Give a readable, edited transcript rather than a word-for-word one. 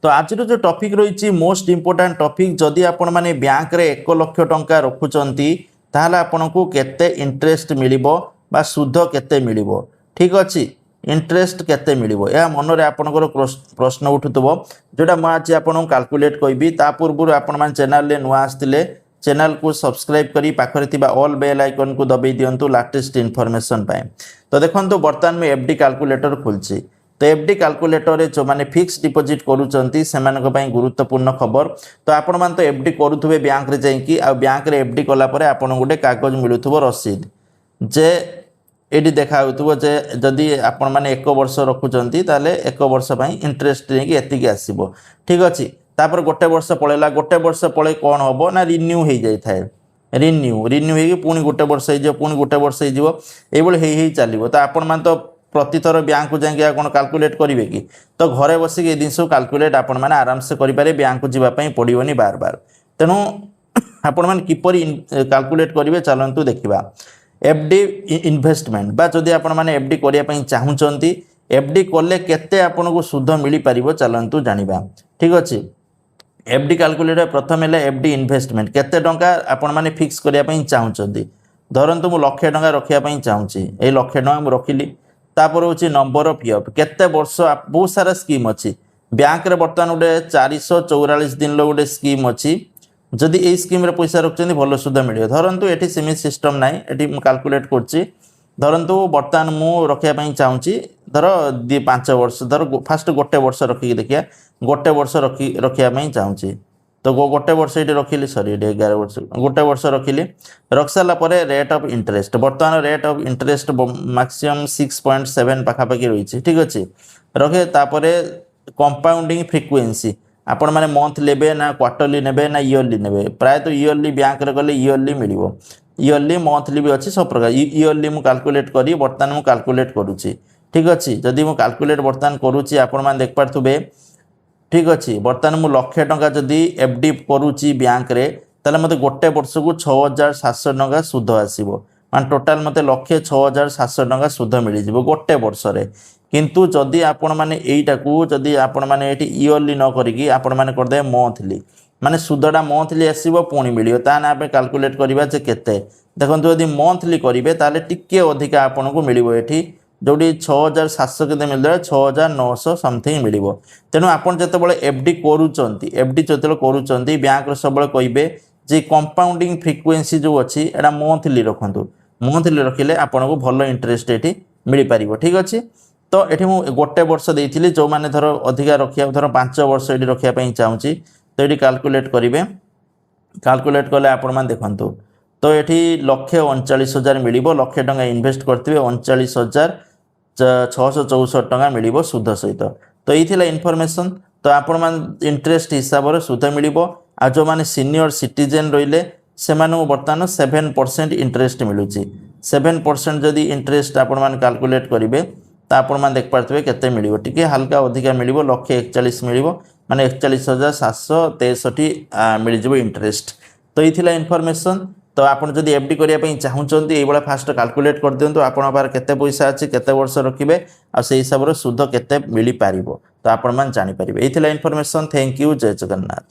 तो आज जो टॉपिक रही मोस्ट इंपोर्टेंट टॉपिक जदि आपण माने बैंक रे 1 लाख टंका रखुचंती ताहले आपनको केते इंटरेस्ट मिलिबो बा सुध केते मिलिबो ठीक अछि इंटरेस्ट केते मिलिबो या मन रे आपनकर प्रश्न उठुतबो जोटा म आज आपन कैलकुलेट कइबी ता पूर्व आपण मान चैनल ले नुआ आस्तिले चैनल को सब्सक्राइब करी पाखरे थिबा ऑल बेल आइकन को दबाई दियंतु लेटेस्ट इन्फॉर्मेशन पाए। तो देखंतु वर्तमान में एफडी कैलकुलेटर खुलची तो एफडी कैलकुलेटर जो माने फिक्स डिपॉजिट करूचंती सेमानक पई गुरुत्वपूर्ण खबर। तो आपण मान तो एफडी करूथुबे बैंक रे जाईकी आ बैंक रे एफडी कला परे आपण गोटे कागज मिलुथुबो रसीद जे एडी देखा होतुबो जे जदी आपण माने 1 वर्ष रखुचंती ताले 1 वर्ष पई इंटरेस्ट नेकी एतिकी आसीबो ठीक अछि। तापर गोटे वर्ष पळेला गोटे वर्ष पळे कोन होबो ना रिन्यू हे जाय थाए रिन्यू हे पुनी गोटे वर्ष हे जे पुनी गोटे वर्ष हे जीवो एबोले हे चलिबो। तो आपण मान तो प्रतिथर बैंक को जाके कोन कैलकुलेट करिवे कि तो घरे बसी के दिन सब कैलकुलेट आपण माने आराम से करि पारे बैंक को जिबा पई पडियोनी बार बार तेनु आपण मान किपरि कैलकुलेट करिवे चलंतु देखिबा। एफडी इन्वेस्टमेंट बा जदि आपण माने एफडी करिया पई चाहुचंती एफडी कोले केते आपण को सुध मिली परिबो चलंतु जानिबा ठीक अछि। एफडी कैलकुलेटर प्रथम है एफडी इन्वेस्टमेंट केते टंका आपण माने फिक्स करिया पई चाहुचंती धरंतु मु लाख टंका रखिया पई चाहुची ए लाख टंका मु रखिली तापर होची नंबर ऑफ ईयर केते वर्ष बहुत सारा स्कीम अछि बैंक रे वर्तमान उडे 444 दिन लो उडे स्कीम अछि जदि ए स्कीम रे पैसा रखचंती भलो सुध मिलियो धरंतु एठी सेमी सिस्टम नाही एठी मु कैलकुलेट करची धरंतु वर्तमान मु रखिया पई चाहुची धर 5 वर्ष धर फास्ट गोटे वर्ष रखी देखिया गोटे वर्ष रखिया पई चाहुची तो गोटे वर्ष ये रखिली सॉरी 11 वर्ष गोटे वर्ष रखिली रख सारा परे रेट ऑफ इंटरेस्ट वर्तमान रेट ऑफ इंटरेस्ट मैक्सिमम 6.7 पाखापाखि रही ठीक अच्छे रखे तापरे कंपाउंडिंग फ्रिक्वेंसी आपण माने मंथ लेबे ना क्वार्टरली नेबे ना ईयरली नेबे प्राय तो ईयरली बैंक रे गले ईयरली मिलिबो ईयरली मंथली भी अच्छी सब प्रकार ईयरली मु कैलकुलेट करी वर्तमान मु कैलकुलेट करूची ठीक अच्छे जदि मु कैलकुलेट वर्तमान करूची आपण माने देख पारथुबे ठीक अच्छे वर्तमान मु लाख टंका जदि एफडी करूची बैंक रे ताले मते गोटे वर्ष को 6700 टंका सुध आसीबो मान टोटल मते लाख 6700 टंका सुध मिली जिवो गोटे वर्ष रे। किंतु जदि आपण माने एईटा को जदि आपण माने एठी ईयरली न करिकी आपण माने कर दे मंथली माने सुधटा मंथली आसीबो पुणी मिलियो ता ना पे कैलकुलेट करिबा जे केते देखंतु यदि मंथली करिवे ताले टिके अधिका आपण को मिलिबो एठी जोड़ी 6700 के मिल 6900 समथिंग मिल तेणु आपड़ जो एफडी करूचंती एफडी जो करूचंती बैंक सब कहे जे कंपाउंडिंग फ्रिक्वेंसी जो अच्छी एटा मंथली रखंतु मंथली रखिले आपन को भलो इंटरेस्ट एठी मिल पारिबो ठीक अच्छे। तो ये मुझे गोटे वर्ष देती जो मैंने धर अधिका रखिया धर 5 वर्ष ये रखापी चाहूँगी तो ये कैलकुलेट करेंगे कैलकुलेट कले आपण मैंने देखु तो ये 1,39,000 मिल लाख टंका इन्वेस्ट करते 39,664 टंका मिल सुध सहित। तो ये इनफॉरमेशन तो आपण मान इंटरेस्ट हिसाब से सुध मिल आ जो मैंने सीनियर सिटीजेन रहिले से बर्तमान 7% इंटरेस्ट मिलूँ 7% जदि इंटरेस्ट आपण मान कैलकुलेट करेंगे तो आपण मान देख पारे केते मिल टी हल्का अधिका मिल 1,41,000 मिल माने 41,763 मिल जाव इंटरेस्ट। तो ये इनफॉरमेशन तो आपन जदि एफडी करिया चाहूँगी ये फास्ट कैलकुलेट कर दिंतु आपण पार केते पैसा अच्छी केते वर्ष रखिए आ से हिसाब से सुध केते मिल पारिबो तो आपण मान जानि परिबे। एथिला इनफॉरमेशन थैंक यू जय जगन्नाथ।